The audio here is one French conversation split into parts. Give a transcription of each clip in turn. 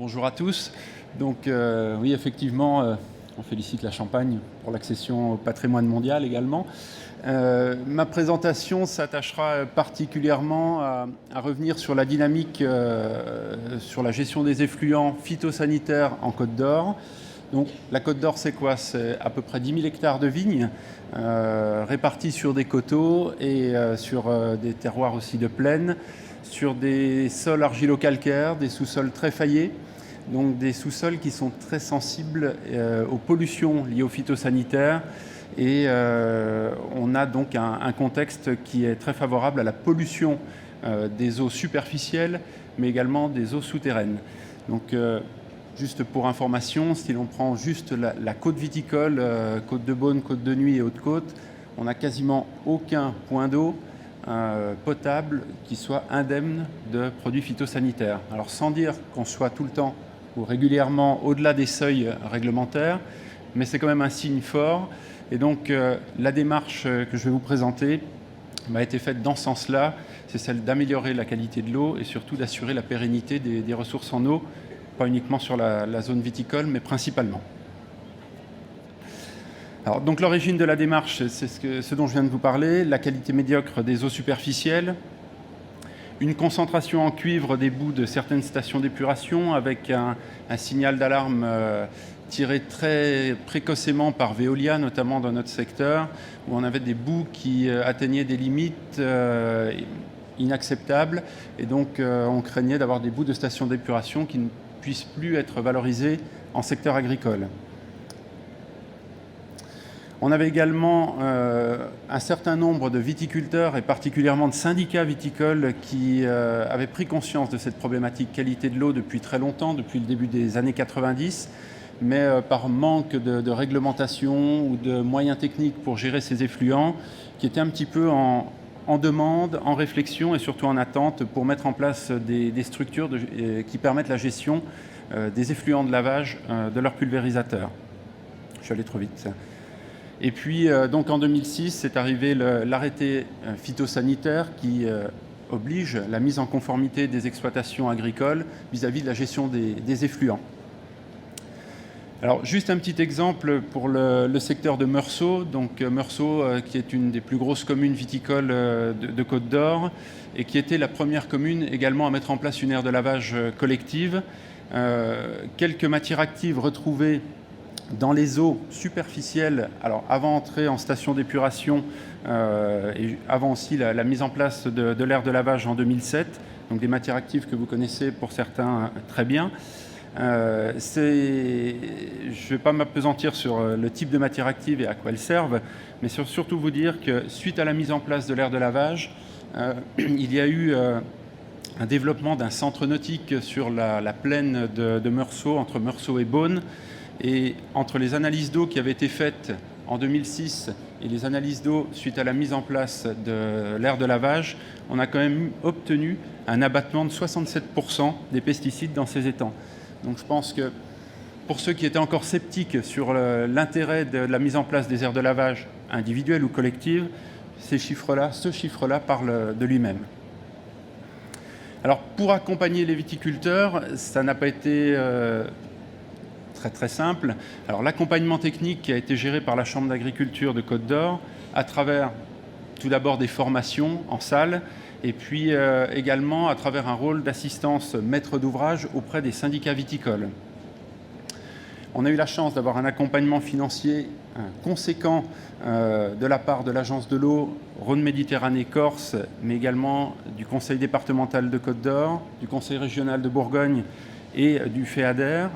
Bonjour à tous. Donc oui, effectivement, on félicite la Champagne pour l'accession au patrimoine mondial également. Ma présentation s'attachera particulièrement à revenir sur la dynamique, sur la gestion des effluents phytosanitaires en Côte d'Or. Donc la Côte d'Or, c'est quoi? C'est à peu près 10 000 hectares de vignes répartis sur des coteaux et sur des terroirs aussi de plaine, sur des sols argilo-calcaires, des sous-sols très faillés, donc des sous-sols qui sont très sensibles aux pollutions liées aux phytosanitaires. Et on a donc un contexte qui est très favorable à la pollution des eaux superficielles, mais également des eaux souterraines. Donc, juste pour information, si l'on prend juste la côte viticole, côte de Beaune, côte de Nuits et Haute-Côte, on n'a quasiment aucun point d'eau potable qui soit indemne de produits phytosanitaires. Alors sans dire qu'on soit tout le temps ou régulièrement au-delà des seuils réglementaires, mais c'est quand même un signe fort. Et donc la démarche que je vais vous présenter a été faite dans ce sens-là, c'est celle d'améliorer la qualité de l'eau et surtout d'assurer la pérennité des ressources en eau, pas uniquement sur la zone viticole, mais principalement. Alors, donc l'origine de la démarche, c'est ce dont je viens de vous parler, la qualité médiocre des eaux superficielles, une concentration en cuivre des boues de certaines stations d'épuration avec un signal d'alarme tiré très précocement par Veolia, notamment dans notre secteur, où on avait des boues qui atteignaient des limites inacceptables, et donc on craignait d'avoir des boues de stations d'épuration qui ne puissent plus être valorisées en secteur agricole. On avait également un certain nombre de viticulteurs et particulièrement de syndicats viticoles qui avaient pris conscience de cette problématique qualité de l'eau depuis très longtemps, depuis le début des années 90, mais par manque de réglementation ou de moyens techniques pour gérer ces effluents, qui étaient un petit peu en demande, en réflexion et surtout en attente pour mettre en place des structures qui permettent la gestion des effluents de lavage de leurs pulvérisateurs. Je suis allé trop vite. Et puis, donc en 2006, c'est arrivé l'arrêté phytosanitaire qui oblige la mise en conformité des exploitations agricoles vis-à-vis de la gestion des effluents. Alors, juste un petit exemple pour le secteur de Meursault. Donc, Meursault, qui est une des plus grosses communes viticoles de Côte d'Or et qui était la première commune également à mettre en place une aire de lavage collective. Quelques matières actives retrouvées dans les eaux superficielles, alors avant entrer en station d'épuration et avant aussi la mise en place de l'aire de lavage en 2007, donc des matières actives que vous connaissez pour certains très bien. Je ne vais pas m'appesantir sur le type de matière active et à quoi elles servent, mais surtout vous dire que suite à la mise en place de l'aire de lavage, il y a eu un développement d'un centre nautique sur la plaine de Meursault, entre Meursault et Beaune. Et entre les analyses d'eau qui avaient été faites en 2006 et les analyses d'eau suite à la mise en place de l'aire de lavage, on a quand même obtenu un abattement de 67% des pesticides dans ces étangs. Donc je pense que pour ceux qui étaient encore sceptiques sur l'intérêt de la mise en place des aires de lavage individuelles ou collectives, ce chiffre-là parle de lui-même. Alors pour accompagner les viticulteurs, ça n'a pas été très simple. Alors l'accompagnement technique qui a été géré par la Chambre d'agriculture de Côte d'Or à travers tout d'abord des formations en salle et puis également à travers un rôle d'assistance maître d'ouvrage auprès des syndicats viticoles. On a eu la chance d'avoir un accompagnement financier conséquent de la part de l'Agence de l'eau, Rhône-Méditerranée-Corse, mais également du Conseil départemental de Côte d'Or, du Conseil régional de Bourgogne et du FEADER.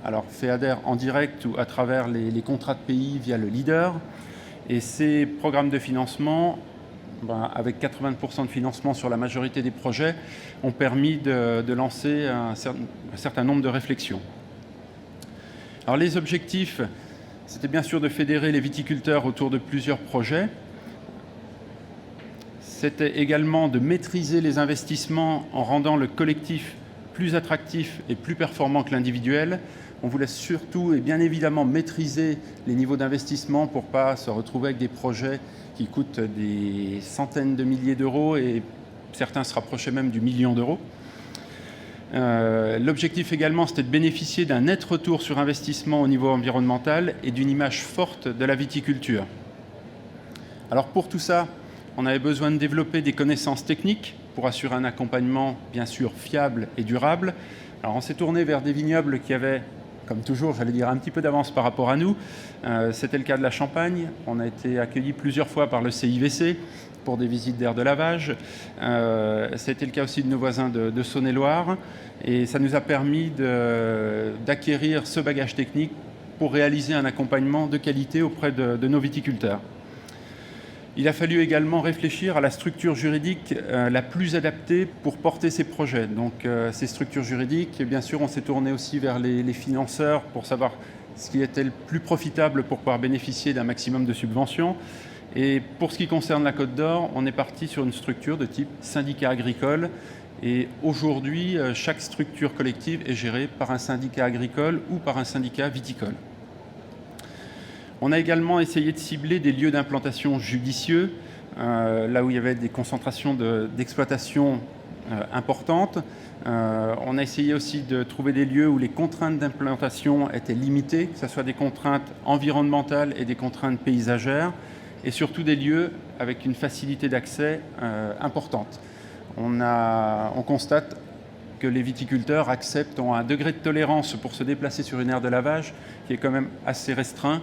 Alors FEADER en direct ou à travers les contrats de pays via le leader. Et ces programmes de financement, avec 80% de financement sur la majorité des projets, ont permis de lancer un certain nombre de réflexions. Alors les objectifs, c'était bien sûr de fédérer les viticulteurs autour de plusieurs projets. C'était également de maîtriser les investissements en rendant le collectif plus attractif et plus performant que l'individuel. On voulait surtout et bien évidemment maîtriser les niveaux d'investissement pour ne pas se retrouver avec des projets qui coûtent des centaines de milliers d'euros et certains se rapprochaient même du million d'euros. L'objectif également, c'était de bénéficier d'un net retour sur investissement au niveau environnemental et d'une image forte de la viticulture. Alors pour tout ça, on avait besoin de développer des connaissances techniques pour assurer un accompagnement, bien sûr, fiable et durable. Alors on s'est tourné vers des vignobles qui avaient, comme toujours, j'allais dire, un petit peu d'avance par rapport à nous. C'était le cas de la Champagne. On a été accueillis plusieurs fois par le CIVC pour des visites d'aires de lavage. C'était le cas aussi de nos voisins de Saône-et-Loire. Et ça nous a permis d'acquérir ce bagage technique pour réaliser un accompagnement de qualité auprès de nos viticulteurs. Il a fallu également réfléchir à la structure juridique la plus adaptée pour porter ces projets. Donc ces structures juridiques, et bien sûr, on s'est tourné aussi vers les financeurs pour savoir ce qui était le plus profitable pour pouvoir bénéficier d'un maximum de subventions. Et pour ce qui concerne la Côte d'Or, on est parti sur une structure de type syndicat agricole. Et aujourd'hui, chaque structure collective est gérée par un syndicat agricole ou par un syndicat viticole. On a également essayé de cibler des lieux d'implantation judicieux, là où il y avait des concentrations d'exploitation importantes. On a essayé aussi de trouver des lieux où les contraintes d'implantation étaient limitées, que ce soit des contraintes environnementales et des contraintes paysagères, et surtout des lieux avec une facilité d'accès importante. On constate que les viticulteurs ont un degré de tolérance pour se déplacer sur une aire de lavage qui est quand même assez restreint,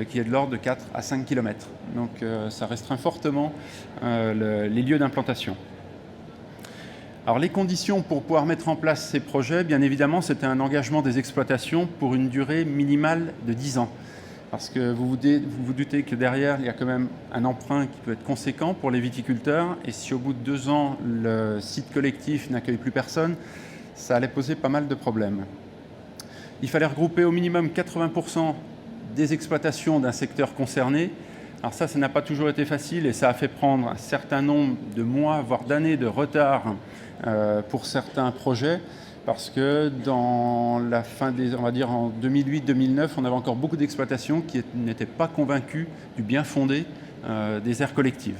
qui est de l'ordre de 4 à 5 km. Donc ça restreint fortement les lieux d'implantation. Alors les conditions pour pouvoir mettre en place ces projets, bien évidemment, c'était un engagement des exploitations pour une durée minimale de 10 ans. Parce que vous vous doutez que derrière, il y a quand même un emprunt qui peut être conséquent pour les viticulteurs. Et si au bout de 2 ans, le site collectif n'accueille plus personne, ça allait poser pas mal de problèmes. Il fallait regrouper au minimum 80% des exploitations d'un secteur concerné. Alors ça n'a pas toujours été facile et ça a fait prendre un certain nombre de mois, voire d'années de retard pour certains projets. Parce que dans la fin on va dire en 2008-2009, on avait encore beaucoup d'exploitations qui n'étaient pas convaincues du bien fondé des aires collectives.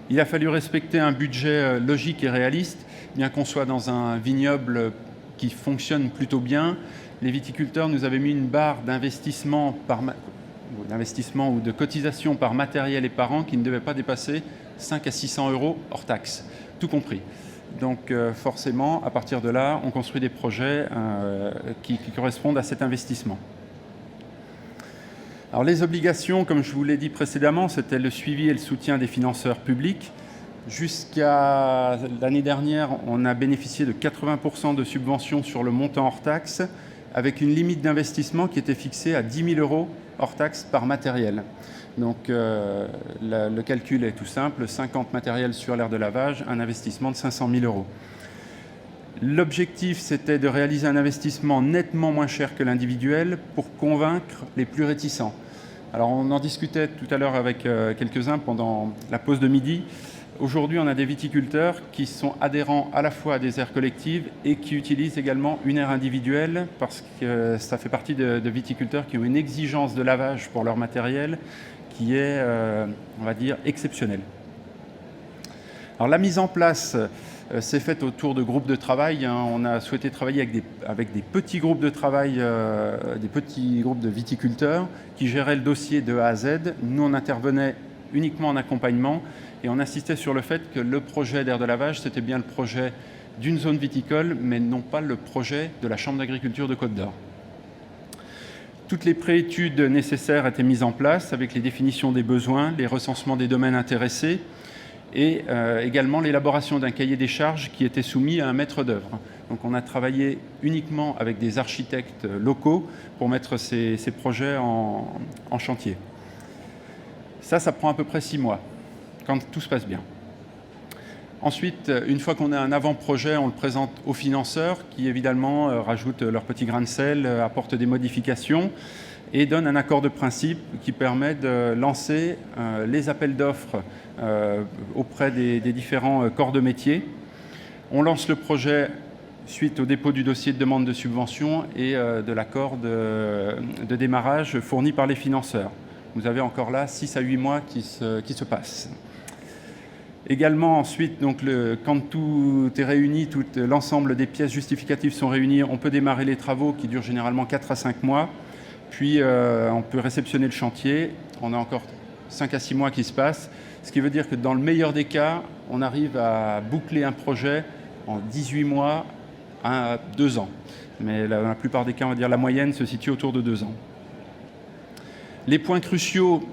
Il a fallu respecter un budget logique et réaliste, bien qu'on soit dans un vignoble qui fonctionne plutôt bien. Les viticulteurs nous avaient mis une barre d'investissement ou de cotisation par matériel et par an qui ne devait pas dépasser 5 à 600 € hors taxe, tout compris. Donc forcément, à partir de là, on construit des projets qui correspondent à cet investissement. Alors les obligations, comme je vous l'ai dit précédemment, c'était le suivi et le soutien des financeurs publics. Jusqu'à l'année dernière, on a bénéficié de 80% de subventions sur le montant hors taxe, avec une limite d'investissement qui était fixée à 10 000 € hors taxe par matériel. Donc le calcul est tout simple, 50 matériels sur l'aire de lavage, un investissement de 500 000 €. L'objectif, c'était de réaliser un investissement nettement moins cher que l'individuel pour convaincre les plus réticents. Alors on en discutait tout à l'heure avec quelques-uns pendant la pause de midi. Aujourd'hui, on a des viticulteurs qui sont adhérents à la fois à des aires collectives et qui utilisent également une aire individuelle parce que ça fait partie de viticulteurs qui ont une exigence de lavage pour leur matériel qui est, on va dire, exceptionnelle. Alors la mise en place s'est faite autour de groupes de travail. On a souhaité travailler avec des petits groupes de travail, des petits groupes de viticulteurs qui géraient le dossier de A à Z. Nous, on intervenait uniquement en accompagnement et on insistait sur le fait que le projet d'aire de lavage, c'était bien le projet d'une zone viticole, mais non pas le projet de la Chambre d'agriculture de Côte d'Or. Toutes les préétudes nécessaires étaient mises en place avec les définitions des besoins, les recensements des domaines intéressés et également l'élaboration d'un cahier des charges qui était soumis à un maître d'œuvre. Donc on a travaillé uniquement avec des architectes locaux pour mettre ces projets en chantier. Ça prend à peu près 6 mois, quand tout se passe bien. Ensuite, une fois qu'on a un avant-projet, on le présente aux financeurs qui, évidemment, rajoutent leur petit grain de sel, apportent des modifications et donnent un accord de principe qui permet de lancer les appels d'offres auprès des différents corps de métier. On lance le projet suite au dépôt du dossier de demande de subvention et de l'accord de démarrage fourni par les financeurs. Vous avez encore là 6 à 8 mois qui se passent. Également, ensuite, donc quand tout est réuni, tout l'ensemble des pièces justificatives sont réunies, on peut démarrer les travaux qui durent généralement 4 à 5 mois. Puis, on peut réceptionner le chantier. On a encore 5 à 6 mois qui se passent. Ce qui veut dire que dans le meilleur des cas, on arrive à boucler un projet en 18 mois à 2 ans. Mais dans la plupart des cas, on va dire la moyenne se situe autour de 2 ans. Les points cruciaux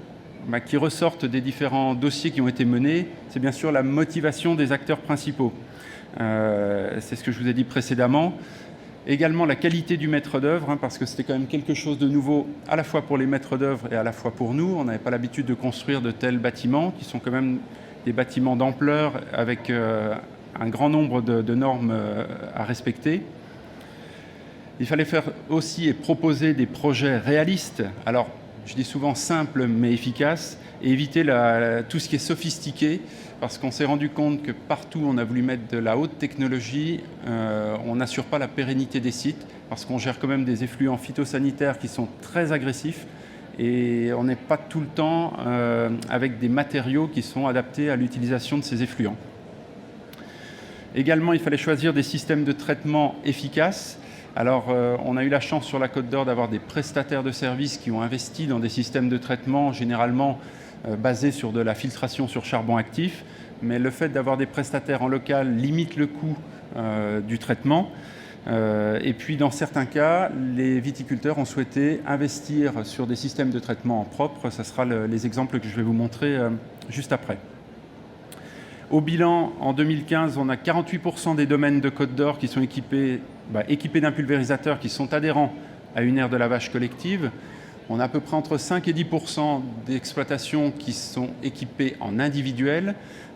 qui ressortent des différents dossiers qui ont été menés, c'est bien sûr la motivation des acteurs principaux. C'est ce que je vous ai dit précédemment. Également la qualité du maître d'œuvre, parce que c'était quand même quelque chose de nouveau à la fois pour les maîtres d'œuvre et à la fois pour nous. On n'avait pas l'habitude de construire de tels bâtiments, qui sont quand même des bâtiments d'ampleur avec un grand nombre de normes à respecter. Il fallait faire aussi et proposer des projets réalistes. Alors, je dis souvent simple mais efficace, et éviter tout ce qui est sophistiqué, parce qu'on s'est rendu compte que partout on a voulu mettre de la haute technologie, on n'assure pas la pérennité des sites, parce qu'on gère quand même des effluents phytosanitaires qui sont très agressifs, et on n'est pas tout le temps avec des matériaux qui sont adaptés à l'utilisation de ces effluents. Également, il fallait choisir des systèmes de traitement efficaces. Alors, on a eu la chance sur la Côte d'Or d'avoir des prestataires de services qui ont investi dans des systèmes de traitement généralement basés sur de la filtration sur charbon actif. Mais le fait d'avoir des prestataires en local limite le coût du traitement. Et puis, dans certains cas, les viticulteurs ont souhaité investir sur des systèmes de traitement en propre. Ce sera les exemples que je vais vous montrer juste après. Au bilan, en 2015, on a 48% des domaines de Côte d'Or qui sont équipés d'un pulvérisateur qui sont adhérents à une aire de lavage collective. On a à peu près entre 5 et 10% d'exploitations qui sont équipées en individuel.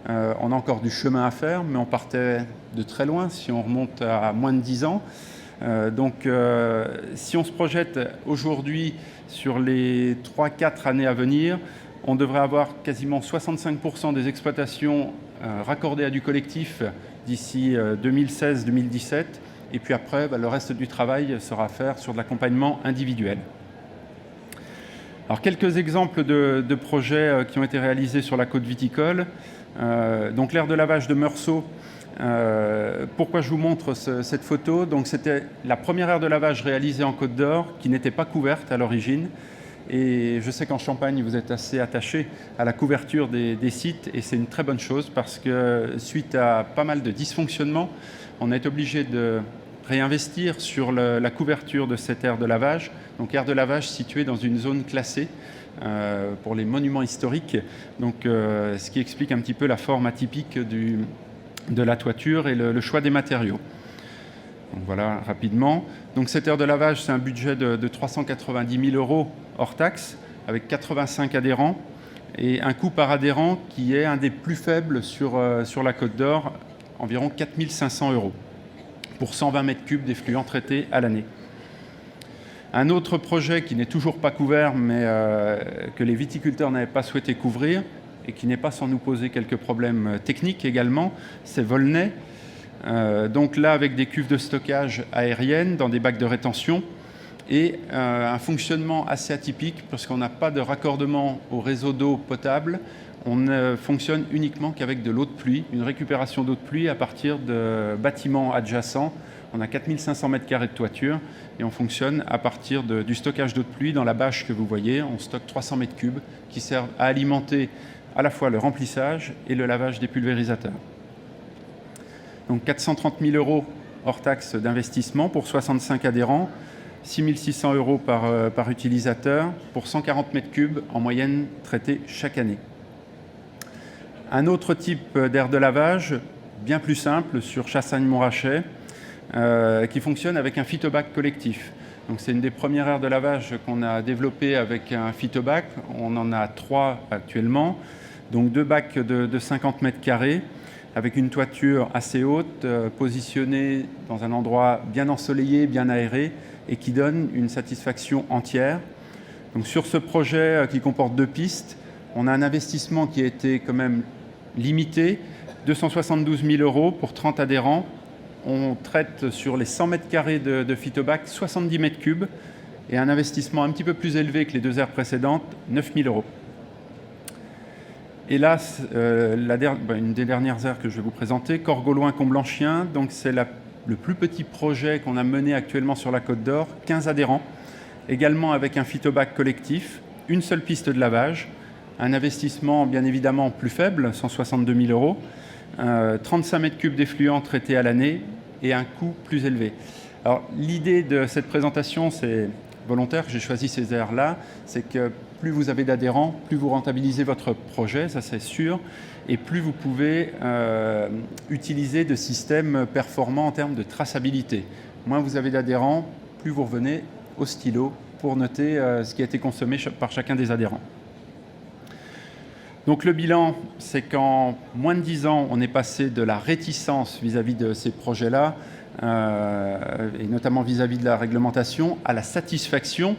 On a encore du chemin à faire, mais on partait de très loin si on remonte à moins de 10 ans. Donc, si on se projette aujourd'hui sur les 3-4 années à venir, on devrait avoir quasiment 65% des exploitations raccordées à du collectif d'ici 2016-2017. Et puis après, le reste du travail sera à faire sur de l'accompagnement individuel. Alors, quelques exemples de projets qui ont été réalisés sur la côte viticole. Donc, l'aire de lavage de Meursault. Pourquoi je vous montre cette photo? Donc, c'était la première aire de lavage réalisée en Côte d'Or qui n'était pas couverte à l'origine. Et je sais qu'en Champagne, vous êtes assez attachés à la couverture des sites, et c'est une très bonne chose parce que suite à pas mal de dysfonctionnements, on a été obligé de réinvestir sur la couverture de cette aire de lavage. Donc aire de lavage située dans une zone classée pour les monuments historiques, donc, ce qui explique un petit peu la forme atypique de la toiture et le choix des matériaux. Donc voilà, rapidement. Donc cette aire de lavage, c'est un budget de 390 000 € hors taxe, avec 85 adhérents, et un coût par adhérent qui est un des plus faibles sur la Côte d'Or, environ 4 500 € pour 120 mètres cubes d'effluents traités à l'année. Un autre projet qui n'est toujours pas couvert, mais que les viticulteurs n'avaient pas souhaité couvrir, et qui n'est pas sans nous poser quelques problèmes techniques également, c'est Volnay. Donc là, avec des cuves de stockage aériennes dans des bacs de rétention et un fonctionnement assez atypique parce qu'on n'a pas de raccordement au réseau d'eau potable. On ne fonctionne uniquement qu'avec de l'eau de pluie, une récupération d'eau de pluie à partir de bâtiments adjacents. On a 4500 m² de toiture et on fonctionne à partir du stockage d'eau de pluie dans la bâche que vous voyez. On stocke 300 m³ qui servent à alimenter à la fois le remplissage et le lavage des pulvérisateurs. Donc 430 000 € hors taxe d'investissement pour 65 adhérents, 6 600 € par utilisateur pour 140 m³ en moyenne traités chaque année. Un autre type d'aire de lavage, bien plus simple, sur Chassagne-Montrachet, qui fonctionne avec un phytobac collectif. Donc c'est une des premières aires de lavage qu'on a développées avec un phytobac. On en a 3 actuellement, donc 2 bacs de 50 m², avec une toiture assez haute, positionnée dans un endroit bien ensoleillé, bien aéré, et qui donne une satisfaction entière. Donc sur ce projet qui comporte 2 pistes, on a un investissement qui a été quand même limité, 272 000 € pour 30 adhérents. On traite sur les 100 m² de phytobac 70 m³, et un investissement un petit peu plus élevé que les 2 aires précédentes, 9 000 €. Et là, une des dernières aires que je vais vous présenter, Corgauloin-Comblanchien, donc c'est le plus petit projet qu'on a mené actuellement sur la Côte d'Or, 15 adhérents, également avec un phytobac collectif, une seule piste de lavage, un investissement bien évidemment plus faible, 162 000 €, 35 mètres cubes d'effluents traités à l'année et un coût plus élevé. Alors l'idée de cette présentation, c'est volontaire que j'ai choisi ces aires-là, c'est que plus vous avez d'adhérents, plus vous rentabilisez votre projet, ça c'est sûr, et plus vous pouvez utiliser de systèmes performants en termes de traçabilité. Moins vous avez d'adhérents, plus vous revenez au stylo pour noter ce qui a été consommé par chacun des adhérents. Donc le bilan, c'est qu'en moins de 10 ans, on est passé de la réticence vis-à-vis de ces projets-là, et notamment vis-à-vis de la réglementation, à la satisfaction.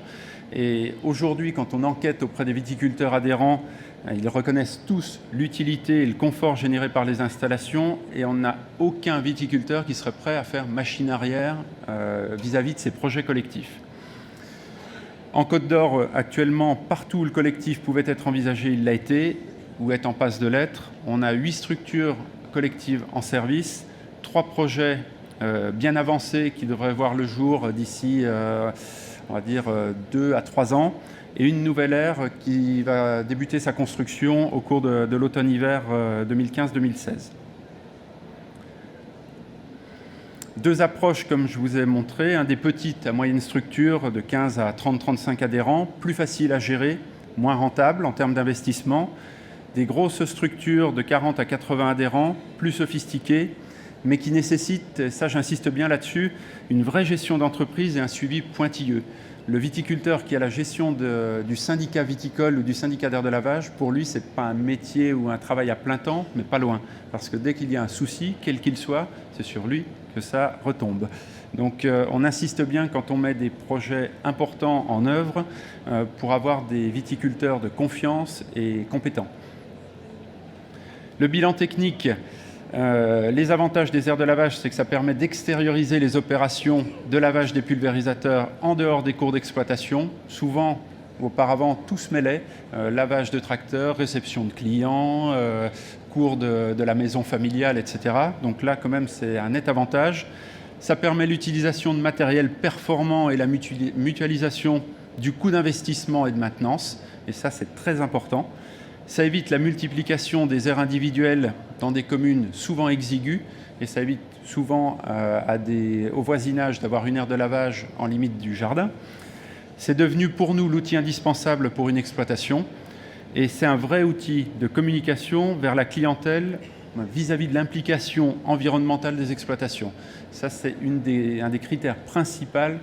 Et aujourd'hui, quand on enquête auprès des viticulteurs adhérents, ils reconnaissent tous l'utilité et le confort généré par les installations, et on n'a aucun viticulteur qui serait prêt à faire machine arrière vis-à-vis de ces projets collectifs. En Côte d'Or, actuellement, partout où le collectif pouvait être envisagé, il l'a été, ou est en passe de l'être. On a 8 structures collectives en service, 3 projets bien avancés qui devraient voir le jour d'ici, on va dire, 2 à 3 ans, et une nouvelle aire qui va débuter sa construction au cours de l'automne-hiver 2015-2016. Deux approches, comme je vous ai montré, des petites à moyenne structure de 15 à 30-35 adhérents, plus faciles à gérer, moins rentables en termes d'investissement. Des grosses structures de 40 à 80 adhérents, plus sophistiquées, mais qui nécessitent, ça j'insiste bien là-dessus, une vraie gestion d'entreprise et un suivi pointilleux. Le viticulteur qui a la gestion du syndicat viticole ou du syndicat d'aire de lavage, pour lui, ce n'est pas un métier ou un travail à plein temps, mais pas loin. Parce que dès qu'il y a un souci, quel qu'il soit, c'est sur lui que ça retombe. Donc on insiste bien quand on met des projets importants en œuvre pour avoir des viticulteurs de confiance et compétents. Le bilan technique, les avantages des aires de lavage, c'est que ça permet d'extérioriser les opérations de lavage des pulvérisateurs en dehors des cours d'exploitation. Souvent, auparavant, tout se mêlait, lavage de tracteurs, réception de clients, cours de la maison familiale, etc. Donc là, quand même, c'est un net avantage. Ça permet l'utilisation de matériel performant et la mutualisation du coût d'investissement et de maintenance. Et ça, c'est très important. Ça évite la multiplication des aires individuelles dans des communes souvent exiguës, et ça évite souvent au voisinage d'avoir une aire de lavage en limite du jardin. C'est devenu pour nous l'outil indispensable pour une exploitation, et c'est un vrai outil de communication vers la clientèle vis-à-vis de l'implication environnementale des exploitations. Ça, c'est un des critères principaux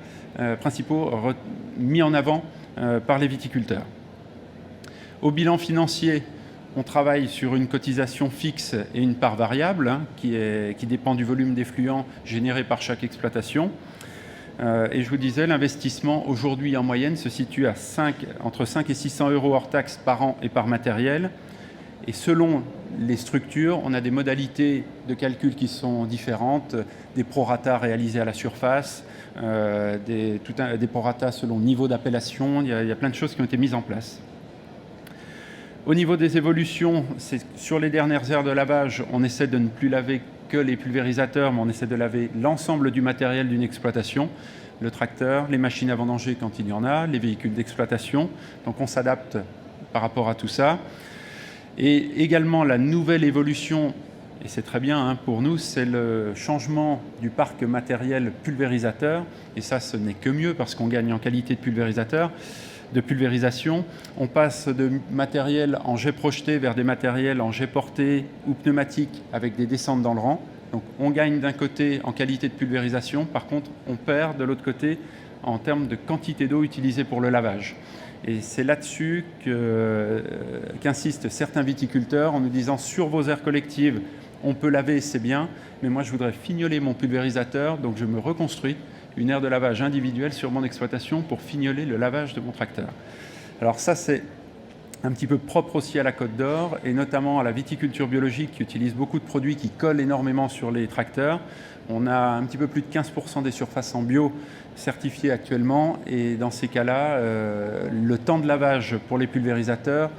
mis en avant par les viticulteurs. Au bilan financier, on travaille sur une cotisation fixe et une part variable qui dépend du volume d'effluents généré par chaque exploitation. Et je vous disais, l'investissement aujourd'hui en moyenne se situe à entre 5 et 600 € hors taxes par an et par matériel. Et selon les structures, on a des modalités de calcul qui sont différentes, des prorata réalisés à la surface, des prorata selon niveau d'appellation, il y a plein de choses qui ont été mises en place. Au niveau des évolutions, sur les dernières aires de lavage, on essaie de ne plus laver que les pulvérisateurs, mais on essaie de laver l'ensemble du matériel d'une exploitation, le tracteur, les machines à vendanger quand il y en a, les véhicules d'exploitation. Donc on s'adapte par rapport à tout ça. Et également la nouvelle évolution, et c'est très bien pour nous, c'est le changement du parc matériel pulvérisateur. Et ça, ce n'est que mieux parce qu'on gagne en qualité de pulvérisation. On passe de matériel en jet projeté vers des matériels en jet porté ou pneumatique avec des descentes dans le rang. Donc on gagne d'un côté en qualité de pulvérisation, par contre on perd de l'autre côté en termes de quantité d'eau utilisée pour le lavage. Et c'est là-dessus qu'insistent certains viticulteurs en nous disant sur vos aires collectives, on peut laver, c'est bien, mais moi je voudrais fignoler mon pulvérisateur, donc je me reconstruis une aire de lavage individuelle sur mon exploitation pour fignoler le lavage de mon tracteur. Alors ça, c'est un petit peu propre aussi à la Côte d'Or, et notamment à la viticulture biologique qui utilise beaucoup de produits qui collent énormément sur les tracteurs. On a un petit peu plus de 15% des surfaces en bio certifiées actuellement, et dans ces cas-là, le temps de lavage pour les pulvérisateurs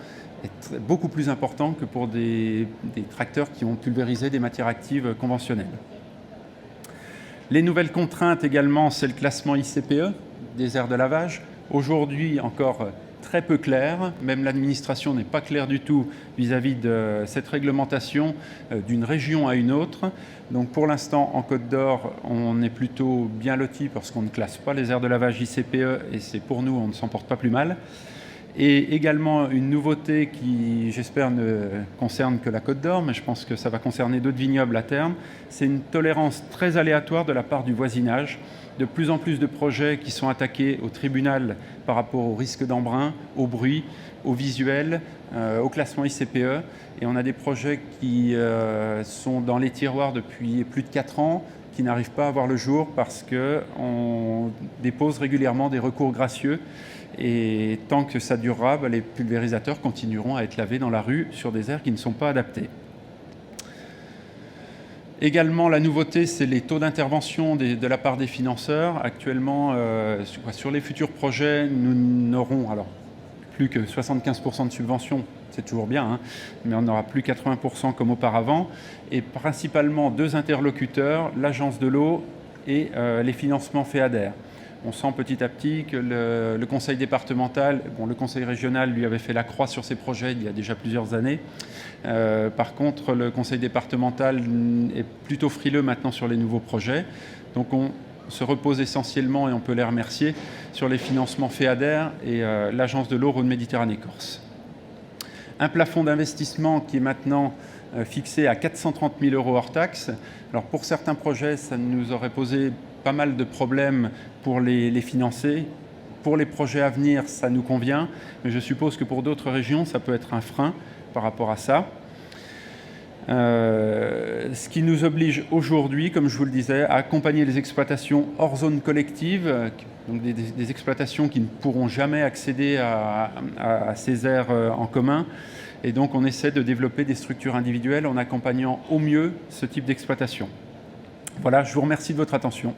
est beaucoup plus important que pour des tracteurs qui ont pulvérisé des matières actives conventionnelles. Les nouvelles contraintes également, c'est le classement ICPE des aires de lavage. Aujourd'hui encore très peu clair, même l'administration n'est pas claire du tout vis-à-vis de cette réglementation d'une région à une autre. Donc pour l'instant en Côte d'Or on est plutôt bien loti parce qu'on ne classe pas les aires de lavage ICPE et c'est pour nous, on ne s'en porte pas plus mal. Et également une nouveauté qui, j'espère, ne concerne que la Côte d'Or, mais je pense que ça va concerner d'autres vignobles à terme, c'est une tolérance très aléatoire de la part du voisinage. De plus en plus de projets qui sont attaqués au tribunal par rapport au risque d'embrun, au bruit, au visuel, au classement ICPE. Et on a des projets qui sont dans les tiroirs depuis plus de 4 ans, qui n'arrivent pas à voir le jour parce qu'on dépose régulièrement des recours gracieux. Et tant que ça durera, les pulvérisateurs continueront à être lavés dans la rue sur des aires qui ne sont pas adaptées. Également, la nouveauté, c'est les taux d'intervention de la part des financeurs. Actuellement, sur les futurs projets, nous n'aurons alors plus que 75% de subventions, c'est toujours bien, hein, mais on n'aura plus 80% comme auparavant. Et principalement 2 interlocuteurs, l'agence de l'eau et les financements FEADER. On sent petit à petit que le conseil départemental, le conseil régional lui avait fait la croix sur ses projets il y a déjà plusieurs années. Par contre, le conseil départemental est plutôt frileux maintenant sur les nouveaux projets. Donc on se repose essentiellement, et on peut les remercier, sur les financements FEADER et l'agence de l'eau Rhône-Méditerranée-Corse. Un plafond d'investissement qui est maintenant fixé à 430 000 € hors taxe. Alors pour certains projets, ça nous aurait posé pas mal de problèmes pour les financer. Pour les projets à venir, ça nous convient, mais je suppose que pour d'autres régions, ça peut être un frein par rapport à ça. Ce qui nous oblige aujourd'hui, comme je vous le disais, à accompagner les exploitations hors zone collective, donc des exploitations qui ne pourront jamais accéder à ces aires en commun. Et donc on essaie de développer des structures individuelles en accompagnant au mieux ce type d'exploitation. Voilà, je vous remercie de votre attention.